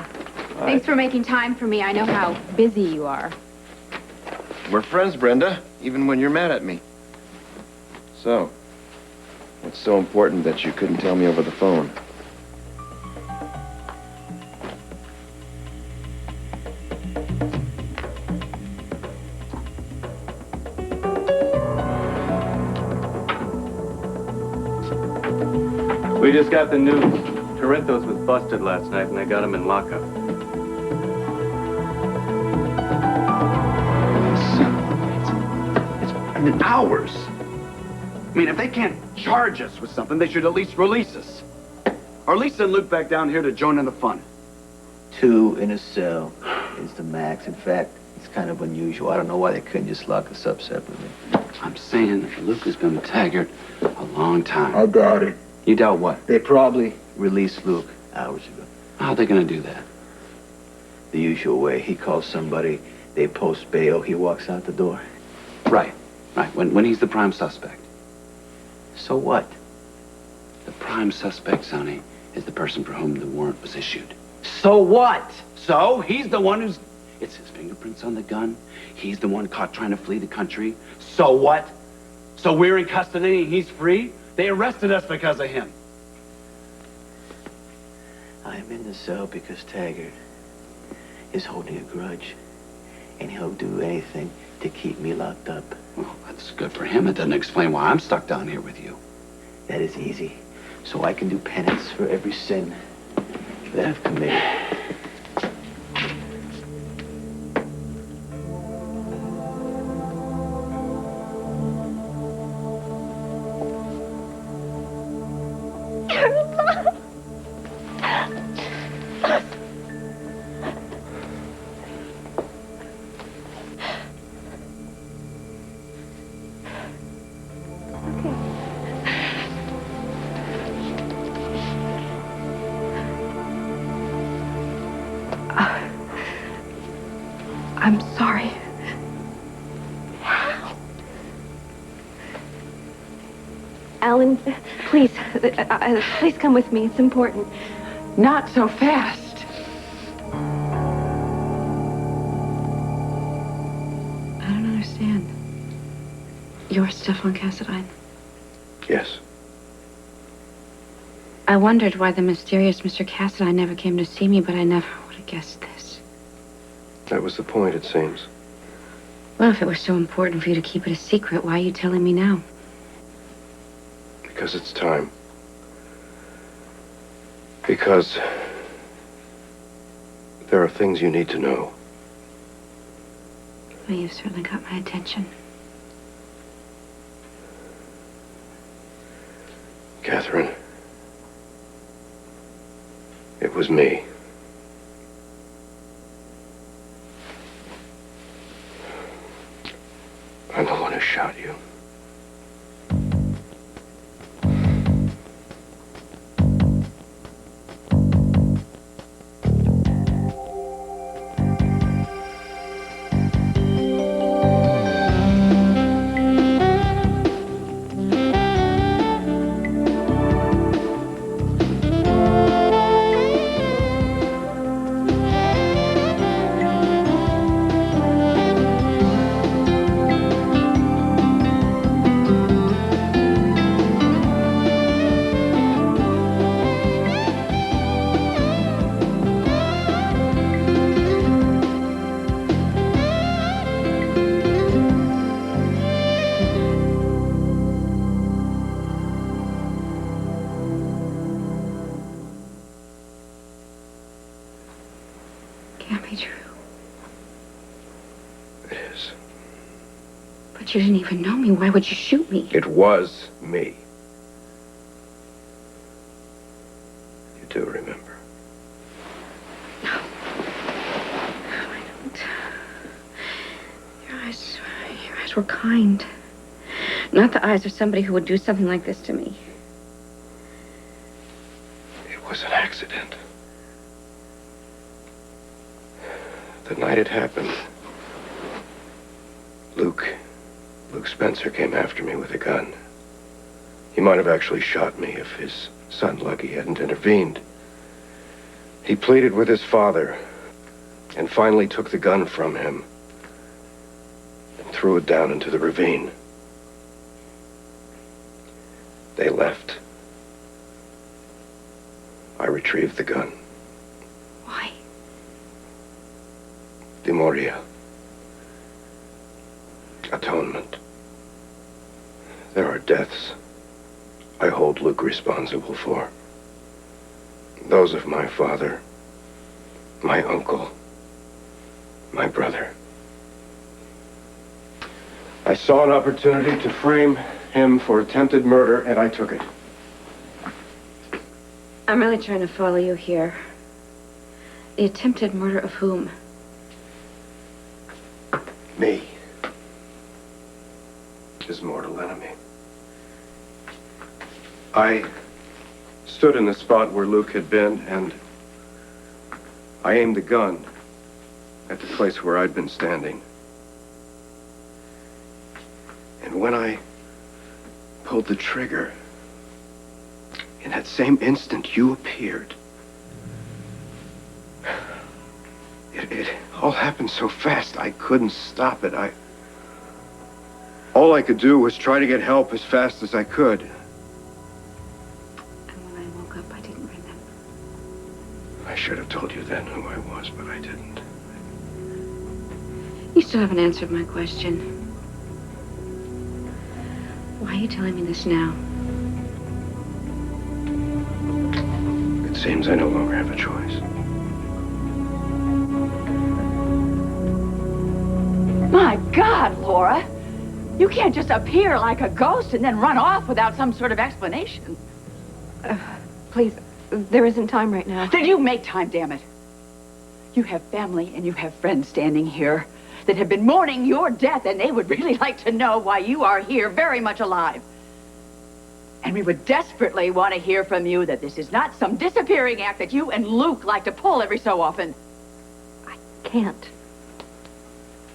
Hi. Thanks for making time for me. I know how busy you are. We're friends, Brenda, even when you're mad at me. So, what's so important that you couldn't tell me over the phone? We just got the news. Corinthos was busted last night, and they got him in lockup. I mean, hours. I mean, if they can't charge us with something, they should at least release us. Or at least send Luke back down here to join in the fun. 2 in a cell is the max. In fact, it's kind of unusual. I don't know why they couldn't just lock us up separately. I'm saying that Luke has been with Taggert a long time. I doubt it. You doubt what? They probably released Luke hours ago. How are they going to do that? The usual way. He calls somebody, they post bail, he walks out the door. Right. When he's the prime suspect. So what? The prime suspect, Sonny, is the person for whom the warrant was issued. So what? So, he's the one who's... It's his fingerprints on the gun. He's the one caught trying to flee the country. So what? So we're in custody and he's free? They arrested us because of him. I'm in the cell because Taggert is holding a grudge. And he'll do anything to keep me locked up. Well, that's good for him. It doesn't explain why I'm stuck down here with you. That is easy. So I can do penance for every sin that I've committed. I'm sorry. Alan, please come with me. It's important. Not so fast. I don't understand. You're Stefan Cassadine. Yes. I wondered why the mysterious Mr. Cassadine never came to see me, but I never would have guessed this. That was the point, it seems. Well, if it was so important for you to keep it a secret, why are you telling me now? Because it's time. Because there are things you need to know. Well, you've certainly got my attention. Katherine, it was me. I'm the one who shot you. But you didn't even know me. Why would you shoot me? It was me. You do remember. No. I don't. Your eyes were kind. Not the eyes of somebody who would do something like this to me. It was an accident. The night it happened, Luke Spencer came after me with a gun. He might have actually shot me if his son Lucky hadn't intervened. He pleaded with his father and finally took the gun from him and threw it down into the ravine. They left. I retrieved the gun. Why? Memoria. Atonement. There are deaths I hold Luke responsible for. Those of my father, my uncle, my brother. I saw an opportunity to frame him for attempted murder, and I took it. I'm really trying to follow you here. The attempted murder of whom? Me. His mortal enemy. I stood in the spot where Luke had been, and I aimed the gun at the place where I'd been standing. And when I pulled the trigger, in that same instant, you appeared. It all happened so fast, I couldn't stop it. All I could do was try to get help as fast as I could. And when I woke up, I didn't remember. I should have told you then who I was, but I didn't. You still haven't answered my question. Why are you telling me this now? It seems I no longer have a choice. My God, Laura. You can't just appear like a ghost and then run off without some sort of explanation. Please, there isn't time right now. Then you make time, damn it. You have family and you have friends standing here that have been mourning your death, and they would really like to know why you are here very much alive. And we would desperately want to hear from you that this is not some disappearing act that you and Luke like to pull every so often. I can't.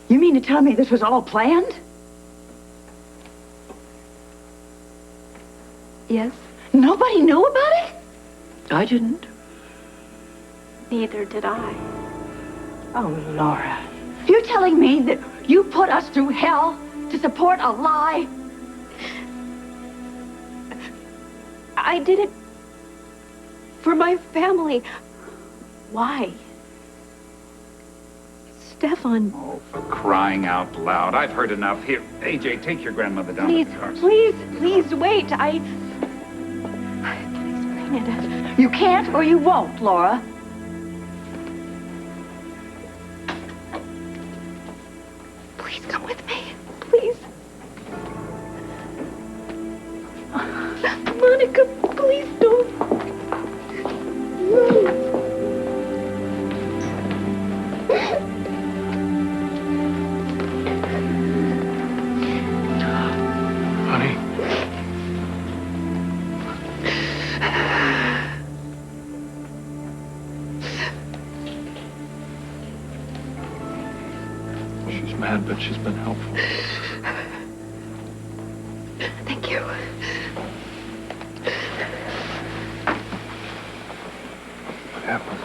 You mean to tell me this was all planned? Yes? Nobody knew about it? I didn't. Neither did I. Oh, Laura. You're telling me that you put us through hell to support a lie? I did it for my family. Why? Stefan. Oh, for crying out loud. I've heard enough. Here, AJ, take your grandmother down Please, to the cars. please wait. I can explain it. You can't or you won't, Laura. Please come with me. Please. Monica, please don't. Honey. She's mad, but she's been helpful. Thank you. What happened?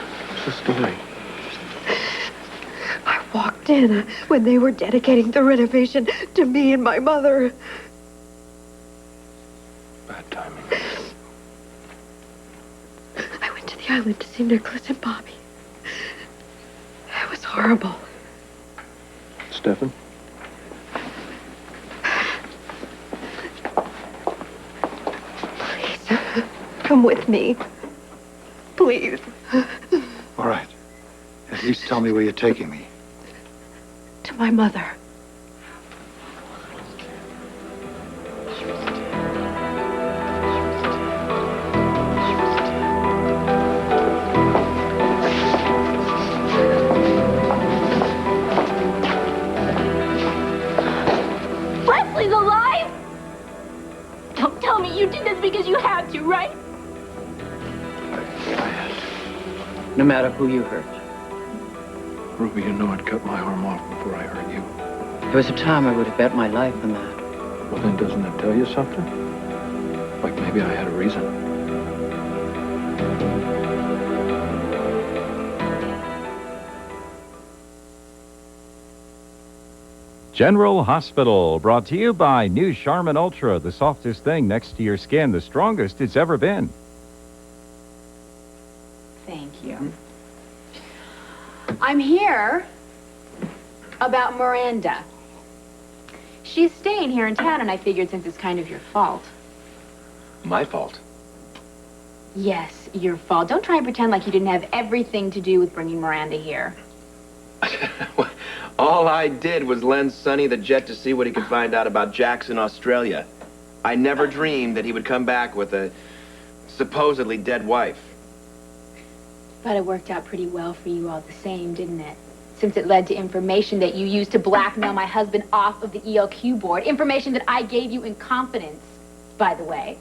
Sister Lee. I walked in when they were dedicating the renovation to me and my mother. Bad timing. I went to the island to see Nicholas and Bobby. It was horrible. Stefan? Please, come with me. Please. All right. At least tell me where you're taking me. To my mother. Leslie's alive? Don't tell me you did this because you had to, right? No matter who you hurt. Ruby, you know I'd cut my arm off before I hurt you. There was a time I would have bet my life on that. Well, then doesn't that tell you something? Like maybe I had a reason. General Hospital, brought to you by new Charmin Ultra, the softest thing next to your skin, the strongest it's ever been. Thank you. I'm here about Miranda. She's staying here in town, and I figured since it's kind of your fault. My fault. Yes, your fault. Don't try and pretend like you didn't have everything to do with bringing Miranda here. All I did was lend Sonny the jet to see what he could find out about Jackson, Australia. I never dreamed that he would come back with a supposedly dead wife. But it worked out pretty well for you all the same, didn't it? Since it led to information that you used to blackmail my husband off of the ELQ board. Information that I gave you in confidence, by the way.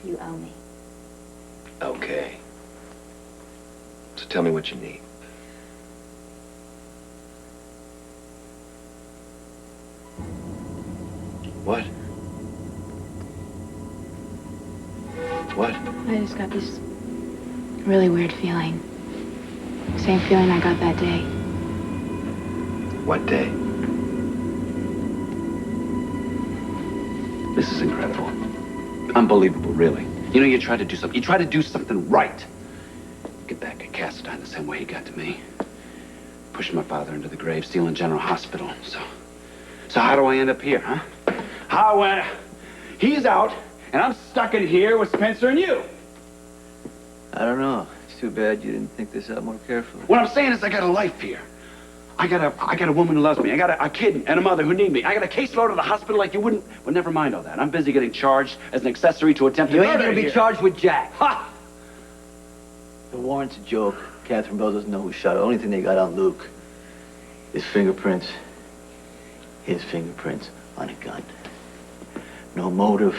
You owe me. Okay. So tell me what you need. What? What? I just got this really weird feeling. Same feeling I got that day. What day? This is incredible. Unbelievable, really. You know, you try to do something. You try to do something right. Get back at Cassadine the same way he got to me. Pushing my father into the grave, stealing General Hospital. So how do I end up here, huh? He's out, and I'm stuck in here with Spencer and you. I don't know. It's too bad you didn't think this out more carefully. What I'm saying is I got a life here. I got a woman who loves me. I got a kid and a mother who need me. I got a caseload at the hospital like you wouldn't. Well, never mind all that. I'm busy getting charged as an accessory to attempted murder. You ain't gonna be charged with Jack. Ha! The warrant's a joke. Katherine Bell doesn't know who shot her. The only thing they got on Luke is fingerprints. His fingerprints on a gun. No motive,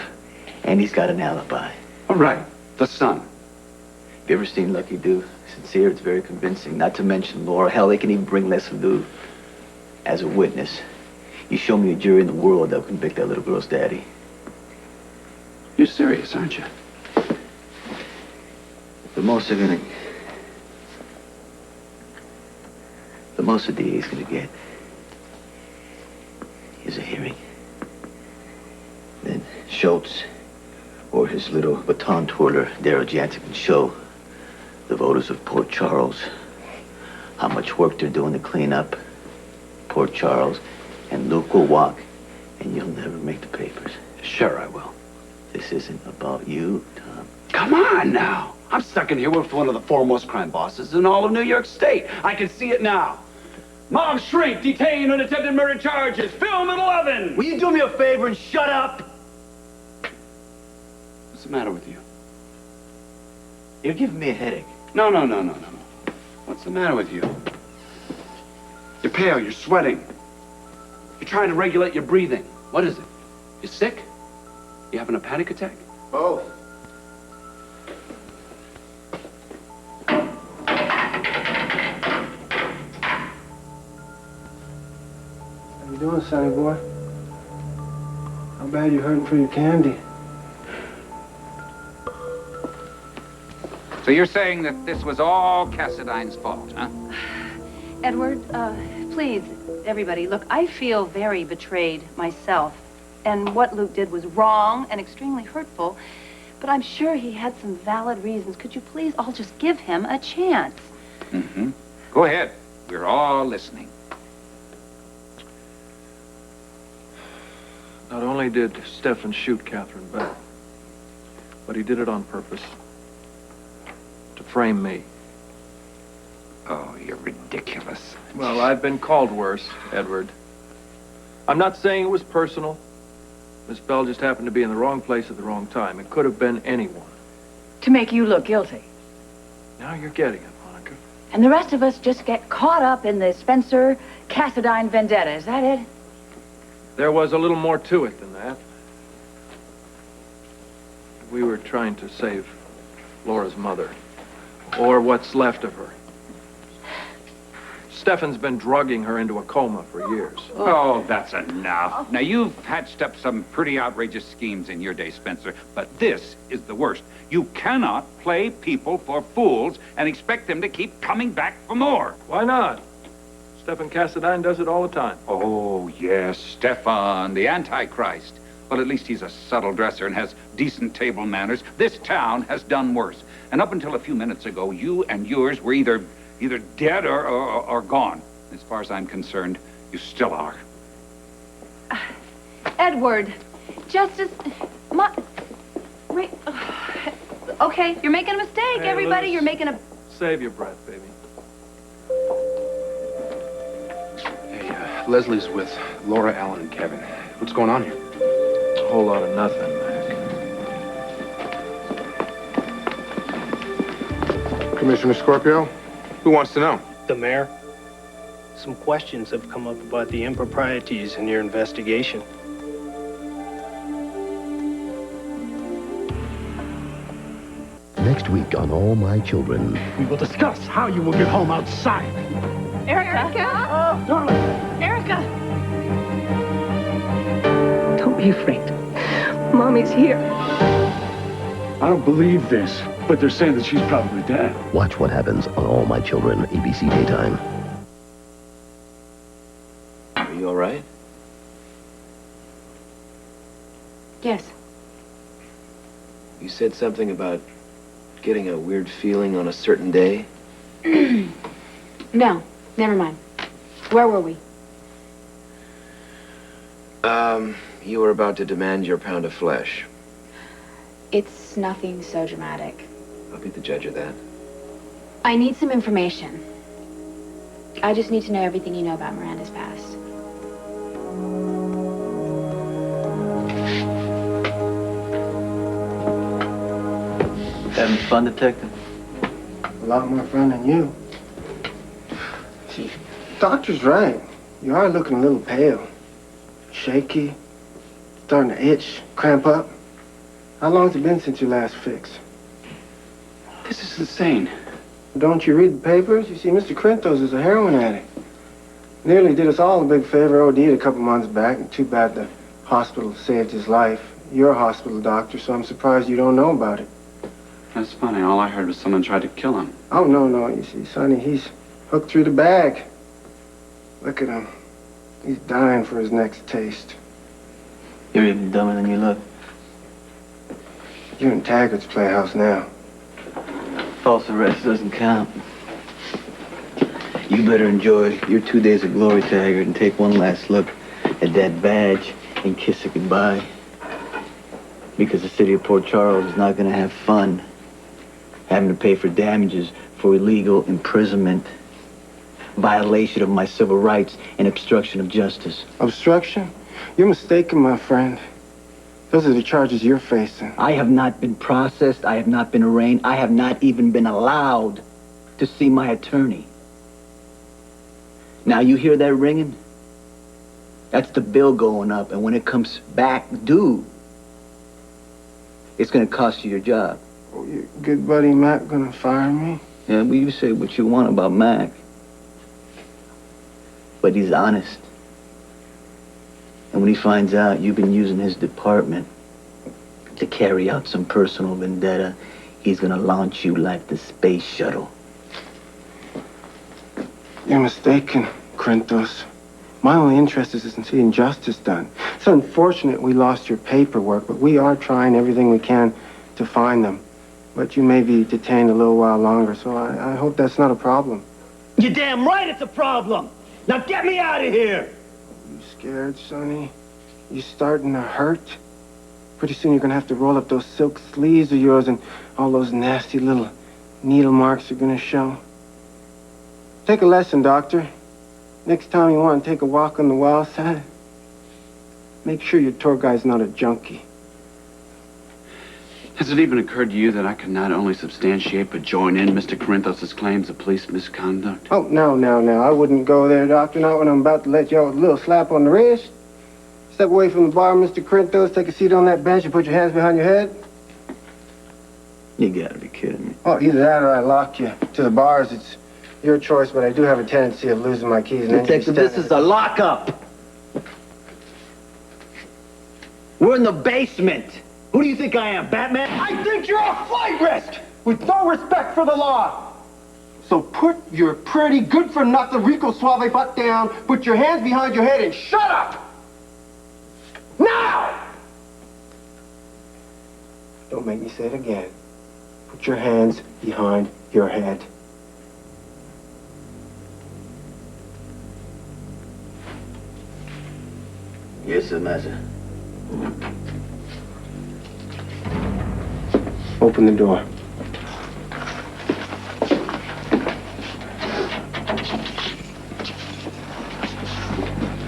and he's got an alibi. All right, the son. Have you ever seen Lucky do? Sincere, it's very convincing. Not to mention Laura. Hell, they can even bring Lesley as a witness. You show me a jury in the world that'll convict that little girl's daddy. You're serious, aren't you? The most the DA's gonna get is a hearing. Then Schultz or his little baton twirler, Daryl Jansen, can show the voters of Port Charles how much work they're doing to clean up Port Charles, and Luke will walk, and you'll never make the papers. Sure I will. This isn't about you, Tom. Come on now. I'm stuck in here with one of the foremost crime bosses in all of New York State. I can see it now. Mob shrink, detained on attempted murder charges. Film at 11. Will you do me a favor and shut up? What's the matter with you? You're giving me a headache. No. What's the matter with you? You're pale, you're sweating. You're trying to regulate your breathing. What is it? You sick? You having a panic attack? Both. How you doing, Sonny boy? How bad you hurting for your candy? So you're saying that this was all Cassadine's fault, huh? Edward, please, everybody, look, I feel very betrayed myself. And what Luke did was wrong and extremely hurtful, but I'm sure he had some valid reasons. Could you please all just give him a chance? Mm-hmm. Go ahead. We're all listening. Not only did Stefan shoot Katherine Bell, but he did it on purpose. To frame me. Oh, you're ridiculous. Well, I've been called worse, Edward. I'm not saying it was personal. Miss Bell just happened to be in the wrong place at the wrong time. It could have been anyone. To make you look guilty. Now you're getting it, Monica. And the rest of us just get caught up in the Spencer-Cassadine vendetta. Is that it? There was a little more to it than that. We were trying to save Laura's mother. Or what's left of her. Stefan's been drugging her into a coma for years. Oh, that's enough. Now, you've hatched up some pretty outrageous schemes in your day, Spencer, but this is the worst. You cannot play people for fools and expect them to keep coming back for more. Why not? Stefan Cassadine does it all the time. Oh, yes, Stefan, the Antichrist. Well, at least he's a subtle dresser and has decent table manners. This town has done worse. And up until a few minutes ago, you and yours were either dead or gone. As far as I'm concerned, you still are. Edward, Justice, wait. Okay, you're making a mistake, Hey, everybody. Lois, You're making a... Save your breath, baby. Hey, Leslie's with Laura, Alan, and Kevin. What's going on here? A whole lot of nothing, Mac. Commissioner Scorpio, who wants to know? The mayor. Some questions have come up about the improprieties in your investigation. Next week on All My Children. We will discuss how you will get home outside. Erica? Oh, darling. Erica! Don't be afraid. Mommy's here. I don't believe this, but they're saying that she's probably dead. Watch what happens on All My Children, ABC Daytime. Are you all right? Yes. You said something about getting a weird feeling on a certain day. No, never mind. Where were we? You were about to demand your pound of flesh. It's nothing so dramatic. I'll be the judge of that. I need some information. I just need to know everything you know about Miranda's past. Having fun, Detective? A lot more fun than you. See, doctor's right. You are looking a little pale. Shaky. Starting to itch, cramp up. How long's it been since your last fix? This is insane. Don't you read the papers? You see, Mr. Crintos is a heroin addict. Nearly did us all a big favor, OD'd a couple months back, and too bad the hospital saved his life. You're a hospital doctor, so I'm surprised you don't know about it. That's funny. All I heard was someone tried to kill him. Oh, no. You see, Sonny, he's hooked through the bag. Look at him. He's dying for his next taste. You're even dumber than you look. You're in Taggert's playhouse now. False arrest doesn't count. You better enjoy your 2 days of glory, Taggert, and take one last look at that badge and kiss it goodbye. Because the city of Port Charles is not going to have fun having to pay for damages for illegal imprisonment, violation of my civil rights, and obstruction of justice. Obstruction? You're mistaken, my friend. Those are the charges you're facing. I have not been processed. I have not been arraigned. I have not even been allowed to see my attorney. Now, you hear that ringing? That's the bill going up, and when it comes back due, it's going to cost you your job. Oh, your good buddy Mac gonna fire me? Yeah, well, you say what you want about Mac. But he's honest. And when he finds out you've been using his department to carry out some personal vendetta, he's gonna launch you like the space shuttle. You're mistaken, Crintos. My only interest is in seeing justice done. It's unfortunate we lost your paperwork, but we are trying everything we can to find them. But you may be detained a little while longer, so I hope that's not a problem. You're damn right it's a problem. Now get me out of here. You scared, Sonny? You starting to hurt? Pretty soon you're gonna have to roll up those silk sleeves of yours and all those nasty little needle marks are gonna show. Take a lesson, Doctor. Next time you want to take a walk on the wild side, make sure your tour guide's not a junkie. Has it even occurred to you that I could not only substantiate but join in Mr. Corinthos' claims of police misconduct? Oh, no. I wouldn't go there, Doctor. Not when I'm about to let you out with a little slap on the wrist. Step away from the bar, Mr. Corinthos. Take a seat on that bench and put your hands behind your head. You gotta be kidding me. Oh, either that or I lock you to the bars. It's your choice, but I do have a tendency of losing my keys. And Detective, this is a lockup. We're in the basement. Who do you think I am, Batman? I think you're a flight risk with no respect for the law. So put your pretty, good-for-nothing, Rico Suave butt down, put your hands behind your head, and shut up! Now! Don't make me say it again. Put your hands behind your head. Yes, sir, master. Open the door.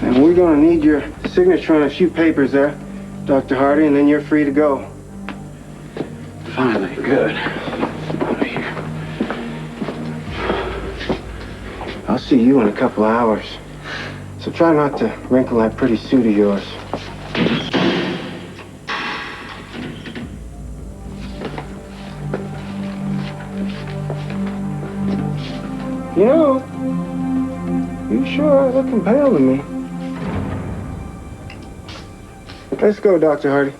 And we're gonna need your signature on a few papers there, Dr. Hardy, and then you're free to go. Finally, good. Out of here. I'll see you in a couple of hours. So try not to wrinkle that pretty suit of yours. You know, you sure are looking pale to me. Let's go, Dr. Hardy.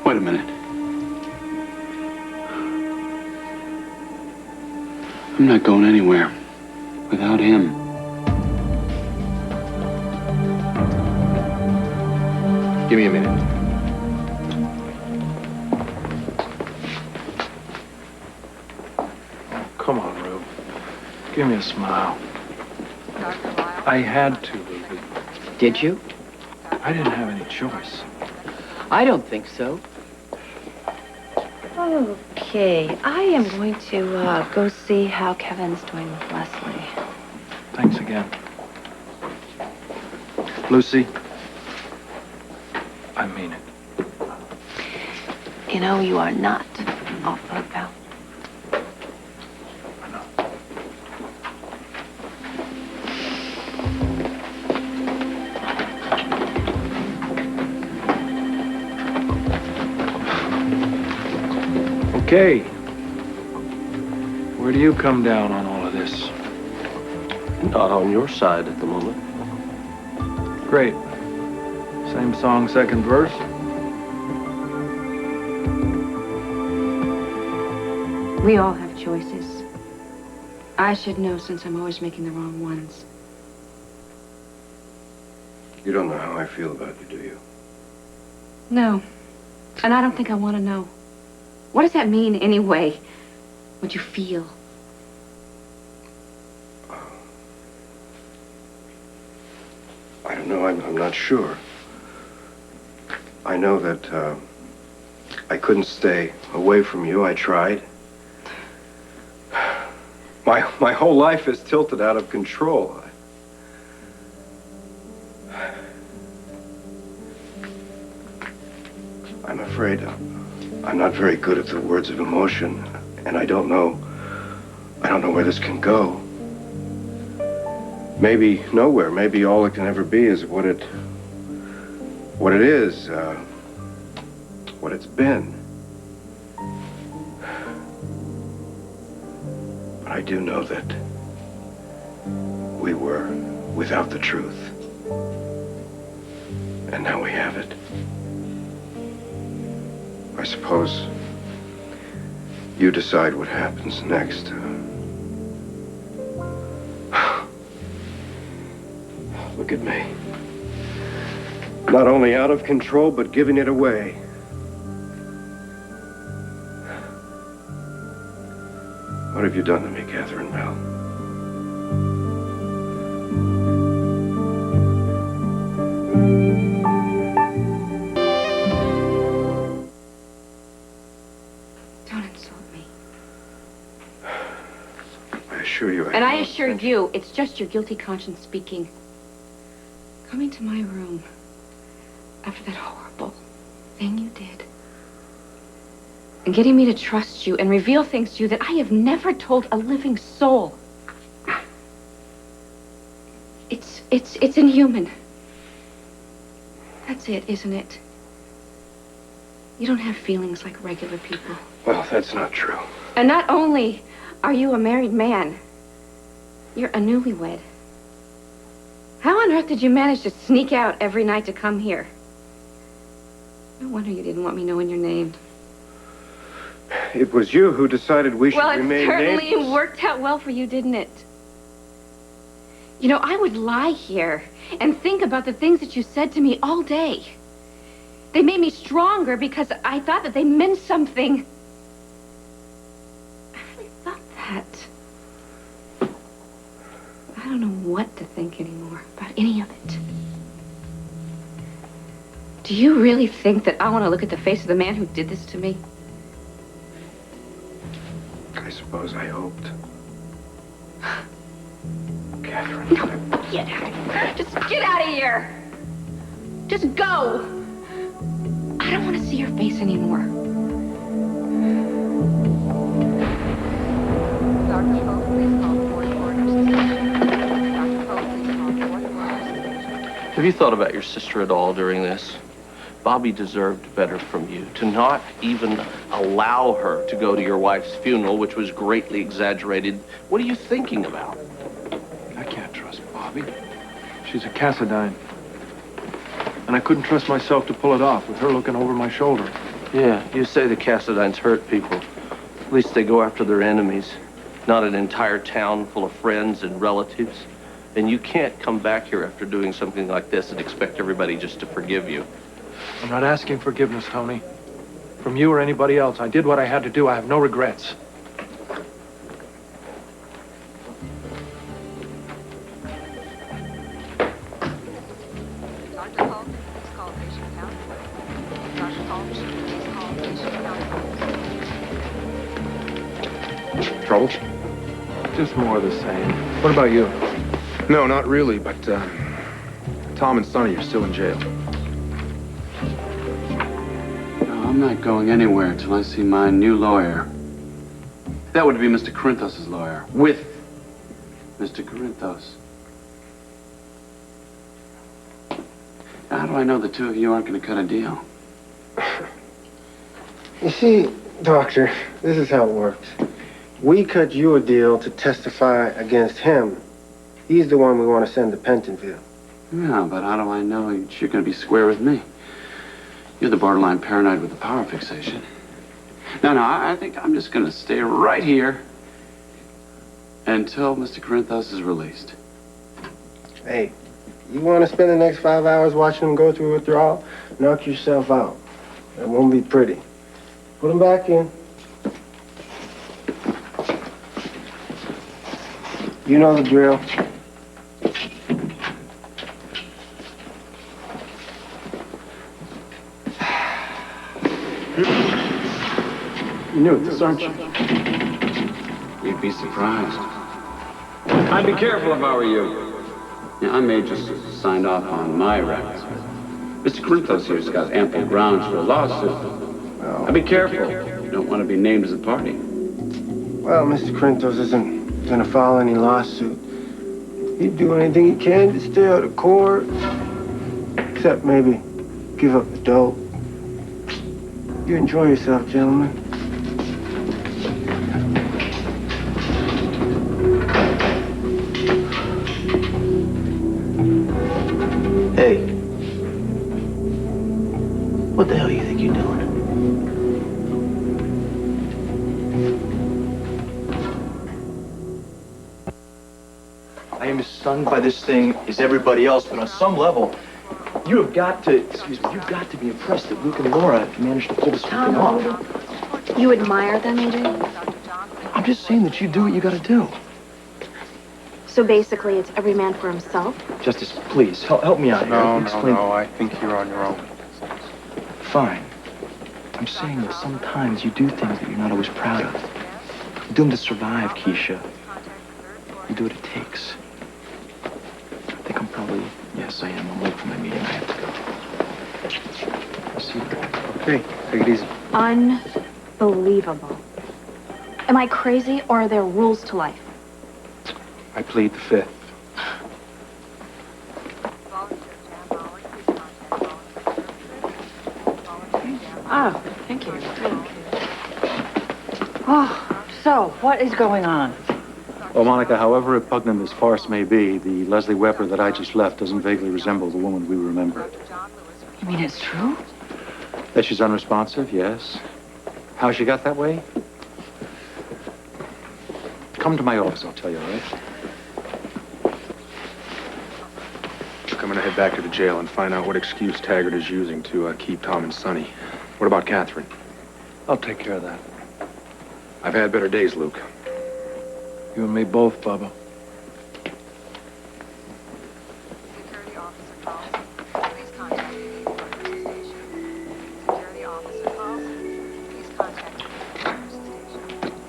Wait a minute. I'm not going anywhere without him. Give me a minute. Come on, Rube. Give me a smile. I had to, Ruby. Did you? I didn't have any choice. I don't think so. Okay, I am going to go see how Kevin's doing with Lesley. Thanks again. Lucy, I mean it. You know, you are not off the hook, pal. Okay. Where do you come down on all of this? Not on your side at the moment. Great. Same song, second verse? We all have choices. I should know since I'm always making the wrong ones. You don't know how I feel about you, do you? No. And I don't think I want to know. What does that mean anyway? What you feel? I don't know. I'm not sure. I know that I couldn't stay away from you. I tried. My whole life is tilted out of control. I'm afraid I'm not very good at the words of emotion, and I don't know where this can go. Maybe nowhere. Maybe all it can ever be is what it is, what it's been. But I do know that we were without the truth. And now we have it. I suppose you decide what happens next. Look at me. Not only out of control, but giving it away. What have you done to me, Katherine Bell? Don't insult me. I assure you And I assure you, it's just your guilty conscience speaking. Coming to my room after that horrible thing you did. And getting me to trust you and reveal things to you that I have never told a living soul. It's inhuman. That's it, isn't it? You don't have feelings like regular people. Well, that's not true. And not only are you a married man, you're a newlywed. How on earth did you manage to sneak out every night to come here? No wonder you didn't want me knowing your name. It was you who decided we should remain Well, it certainly nameless. worked out well for you, didn't it? You know, I would lie here and think about the things that you said to me all day. They made me stronger because I thought that they meant something. I really thought that. I don't know what to think anymore about any of it. Do you really think that I want to look at the face of the man who did this to me? I suppose I hoped. Katherine. No, get out of here. Just get out of here. Just go. I don't want to see your face anymore. Have you thought about your sister at all during this? Bobby deserved better from you. To not even allow her to go to your wife's funeral, which was greatly exaggerated. What are you thinking about? I can't trust Bobby. She's a Cassadine. And I couldn't trust myself to pull it off with her looking over my shoulder. Yeah, you say the Cassadines hurt people. At least they go after their enemies, not an entire town full of friends and relatives. And you can't come back here after doing something like this and expect everybody just to forgive you. I'm not asking forgiveness, Tony. From you or anybody else. I did what I had to do. I have no regrets. Trouble? Just more of the same. What about you? No, not really, but Tom and Sonny are still in jail. No, I'm not going anywhere until I see my new lawyer. That would be Mr. Corinthos' lawyer, with Mr. Corinthos. How do I know the two of you aren't going to cut a deal? You see, Doctor, this is how it works. We cut you a deal to testify against him. He's the one we want to send to Pentonville. Yeah, but how do I know you're going to be square with me? You're the borderline paranoid with the power fixation. No, I think I'm just going to stay right here until Mr. Corinthos is released. Hey, you want to spend the next 5 hours watching him go through withdrawal? Knock yourself out. It won't be pretty. Put him back in. You know the drill. You knew this, aren't you? You'd be surprised. I'd be careful if I were you. Yeah, I may just have signed off on my rights. Mr. Corinthos here's got ample grounds for a lawsuit. Well, I'd be careful. You don't want to be named as a party. Well, Mr. Corinthos isn't going to file any lawsuit. He'd do anything he can to stay out of court. Except maybe give up the dope. You enjoy yourself, gentlemen. Hey. What the hell do you think you're doing? I am as stunned by this thing as everybody else, but on some level, you have got to, you've got to be impressed that Luke and Laura managed to pull this whole thing off. You admire them, AJ? I'm just saying that you do what you gotta do. So basically, it's every man for himself? Justice, please, help me out here. No, I think you're on your own. Fine. I'm saying that sometimes you do things that you're not always proud of. You do them to survive, Keesha. You do what it takes. I think I'm probably, yes, I am. I'm late for my meeting. I have to go. I'll see you. Okay, take it easy. Unbelievable. Am I crazy, or are there rules to life? I plead the fifth. Oh, thank you. Oh, so what is going on? Well, Monica, however repugnant this farce may be, the Leslie Weber that I just left doesn't vaguely resemble the woman we remember. You mean it's true? That she's unresponsive, yes. How she got that way? Come to my office, I'll tell you, all right? Look, I'm gonna head back to the jail and find out what excuse Taggert is using to keep Tom and Sonny. What about Katherine? I'll take care of that. I've had better days, Luke. You and me both, Bubba.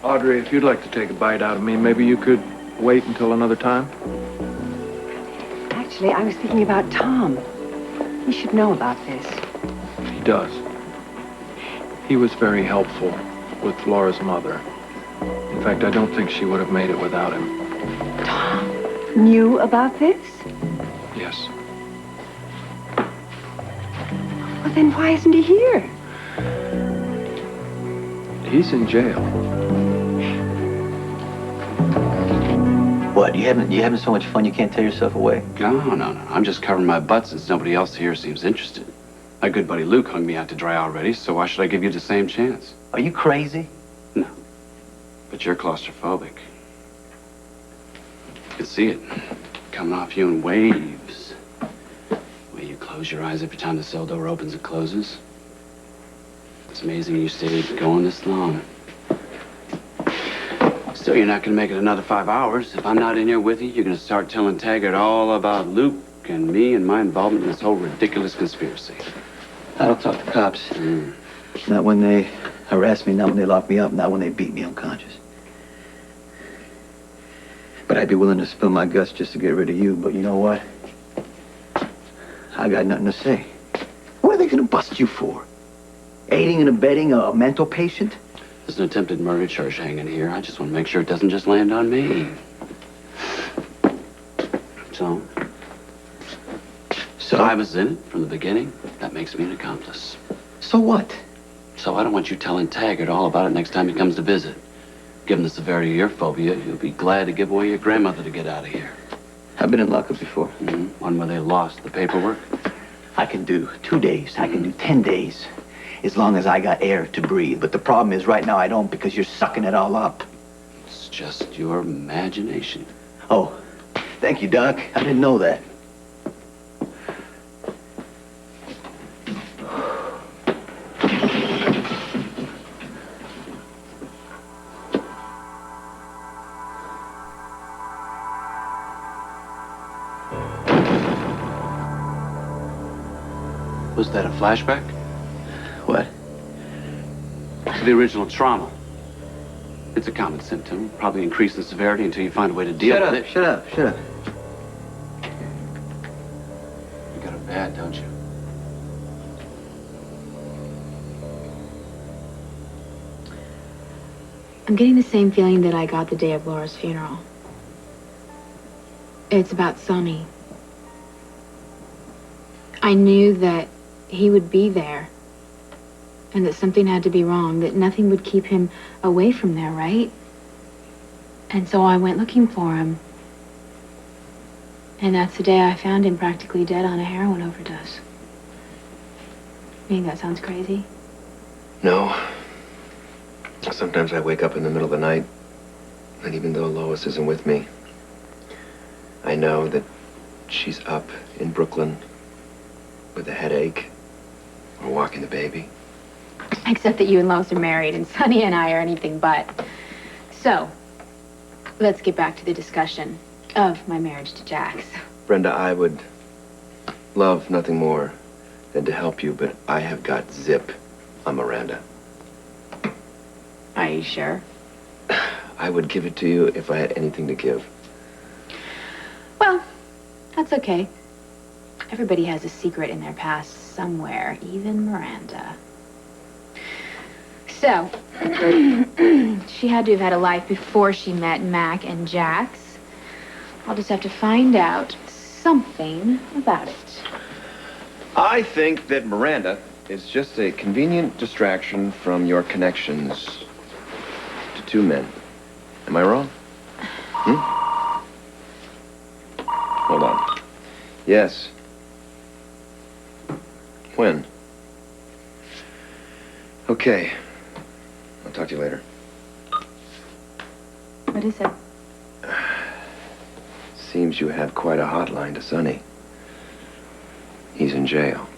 Audrey, if you'd like to take a bite out of me, maybe you could wait until another time? Actually, I was thinking about Tom. He should know about this. He does. He was very helpful with Laura's mother. In fact, I don't think she would have made it without him. Tom knew about this? Yes. Well, then why isn't he here? He's in jail. What, you having so much fun you can't tear yourself away? No. I'm just covering my butt since nobody else here seems interested. My good buddy Luke hung me out to dry already, so why should I give you the same chance? Are you crazy? No. But you're claustrophobic. You can see it coming off you in waves. The way you close your eyes every time the cell door opens and closes. It's amazing you stayed going this long. Still, you're not going to make it another 5 hours. If I'm not in here with you, you're going to start telling Taggert all about Luke and me and my involvement in this whole ridiculous conspiracy. I don't talk to cops. Not when they harass me, not when they lock me up, not when they beat me unconscious. But I'd be willing to spill my guts just to get rid of you, but you know what? I got nothing to say. What are they going to bust you for? Aiding and abetting a mental patient? There's an attempted murder charge hanging here. I just want to make sure it doesn't just land on me. So? If I was in it from the beginning, that makes me an accomplice. So what? So I don't want you telling Taggert all about it next time he comes to visit. Given the severity of your phobia, you'll be glad to give away your grandmother to get out of here. I've been in lockup before. One where they lost the paperwork? I can do 2 days. I can do 10 days. As long as I got air to breathe. But the problem is right now I don't because you're sucking it all up. It's just your imagination. Oh, thank you, Doc. I didn't know that. Was that a flashback? What? To the original trauma. It's a common symptom. Probably increase in severity until you find a way to deal with it. Shut up. You got it bad, don't you? I'm getting the same feeling that I got the day of Laura's funeral. It's about Sonny. I knew that he would be there. And that something had to be wrong, that nothing would keep him away from there, right? And so I went looking for him. And that's the day I found him practically dead on a heroin overdose. You think that sounds crazy? No. Sometimes I wake up in the middle of the night, and even though Lois isn't with me, I know that she's up in Brooklyn with a headache or walking the baby. Except that you and Lois are married, and Sonny and I are anything but. So, let's get back to the discussion of my marriage to Jax. Brenda, I would love nothing more than to help you, but I have got zip on Miranda. Are you sure? I would give it to you if I had anything to give. Well, that's okay. Everybody has a secret in their past somewhere, even Miranda. So, she had to have had a life before she met Mac and Jax. I'll just have to find out something about it. I think that Miranda is just a convenient distraction from your connections to two men. Am I wrong? Hold on. Yes. When? Okay. I'll talk to you later. What is it? Seems you have quite a hotline to Sonny. He's in jail.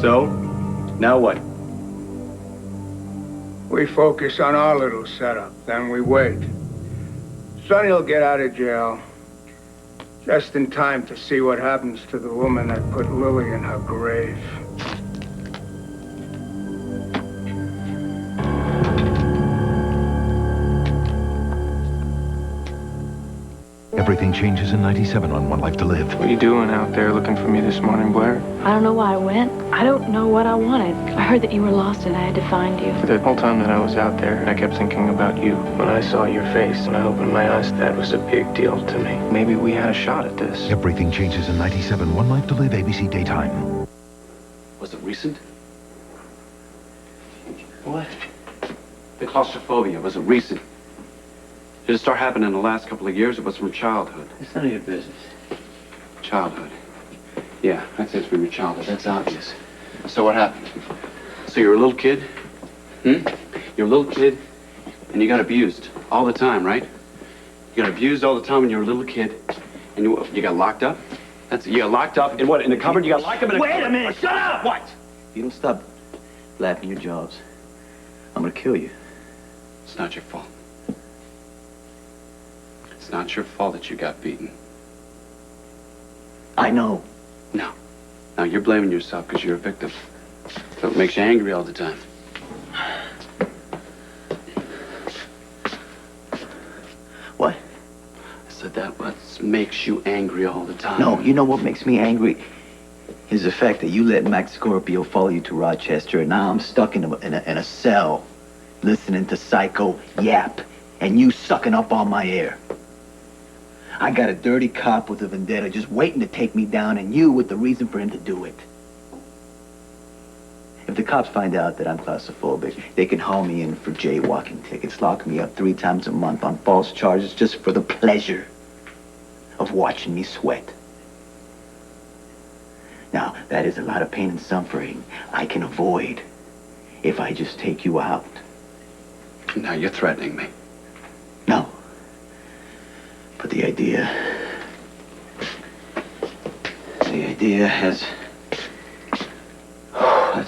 So, now what? We focus on our little setup, then we wait. Sonny will get out of jail just in time to see what happens to the woman that put Lily in her grave. Everything changes in 97 on One Life to Live. What are you doing out there looking for me this morning, Blair? I don't know why I went. I don't know what I wanted. I heard that you were lost and I had to find you. The whole time that I was out there, I kept thinking about you. When I saw your face, when I opened my eyes, that was a big deal to me. Maybe we had a shot at this. Everything changes in 97. One Life to Live, ABC Daytime. Was it recent? What? The claustrophobia, was it recent? Did it start happening in the last couple of years, or was it from childhood? It's none of your business. Childhood. Yeah, I'd say it's from your childhood. That's obvious. So what happened? So you're a little kid? You're a little kid, and you got abused all the time, right? You got abused all the time when you were a little kid, and you got locked up? You got locked up in what? In a cupboard? You got locked up in a cupboard? Wait a minute! Shut up! What? If you don't stop flapping your jaws, I'm gonna kill you. It's not your fault. It's not your fault that you got beaten. I know. No. Now, you're blaming yourself because you're a victim. So it makes you angry all the time. What? I said that what makes you angry all the time. No, you know what makes me angry? Is the fact that you let Max Scorpio follow you to Rochester, and now I'm stuck in a cell listening to Psycho yap, and you sucking up all my air. I got a dirty cop with a vendetta just waiting to take me down, and you with the reason for him to do it. If the cops find out that I'm claustrophobic, they can haul me in for jaywalking tickets, lock me up 3 times a month on false charges just for the pleasure of watching me sweat. Now, that is a lot of pain and suffering I can avoid if I just take you out. Now you're threatening me. No. But the idea has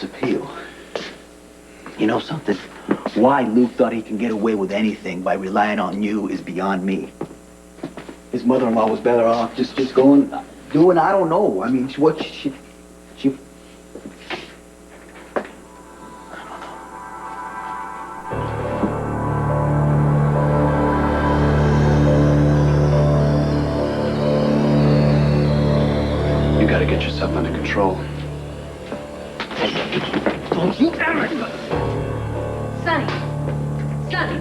appeal. You know something? Why Luke thought he can get away with anything by relying on you is beyond me. His mother-in-law was better off just doing, I don't know. I mean, what she You gotta get yourself under control. Don't you ever... Sonny. Sonny.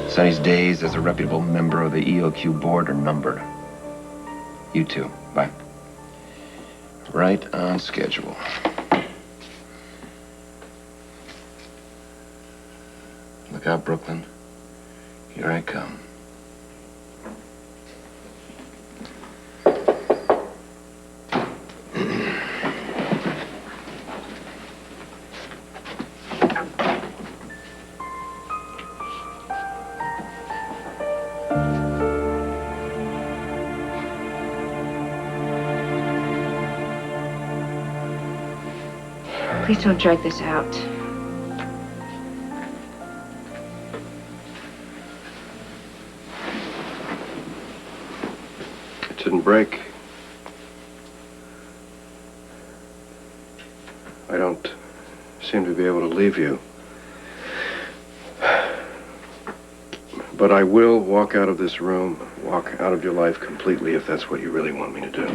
Sonny's days as a reputable member of the EOQ board are numbered. You too. Bye. Right on schedule. Look out, Brooklyn. Here I come. Please don't drag this out. It didn't break. I don't seem to be able to leave you. But I will walk out of this room, walk out of your life completely if that's what you really want me to do.